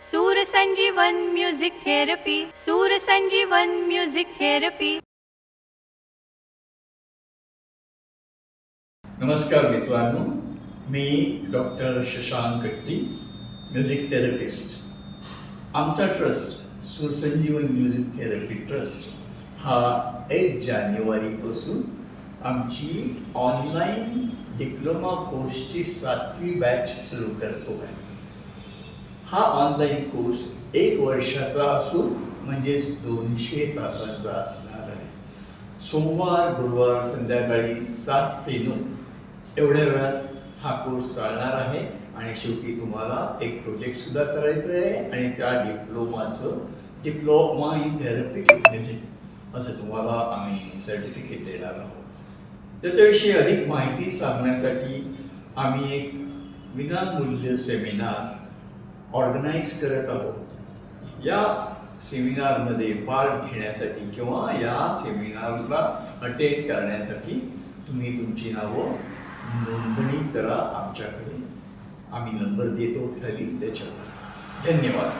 सूर संजीवन music therapy, सूर संजीवन म्युझिक थेरपी। नमस्कार मित्रांनो, मी डॉक्टर शशांक कट्टी, म्युझिक थेरपिस्ट। आमचा ट्रस्ट सूर संजीवन म्युझिक थेरपी ट्रस्ट हा 1 जानेवारीपासून आमची ऑनलाईन डिप्लोमा कोर्सची 7वी बॅच सुरू करतो आहे। हा ऑनलाईन कोर्स 1 वर्षाचा असून म्हणजेच 200 तासांचा असणार आहे। सोमवार गुरुवार संध्याकाळी 7 ते 9 एवढ्या वेळात हा कोर्स चालणार आहे आणि शेवटी तुम्हाला एक प्रोजेक्ट सुद्धा करायचं आहे आणि त्या डिप्लोमा इन थेरप्युटिक म्युझिक असं तुम्हाला आम्ही सर्टिफिकेट देणार आहोत। त्याच्याविषयी अधिक माहिती सांगण्यासाठी आम्ही एक विनामूल्य सेमिनार ऑर्गनाईज करत आहोत। या सेमिनारमध्ये पार्ट घेण्यासाठी किंवा या सेमिनारला अटेंड करण्यासाठी तुम्ही तुमची नावं नोंदणी करा आमच्याकडे। आम्ही नंबर देतो खाली त्याच्यावर। धन्यवाद।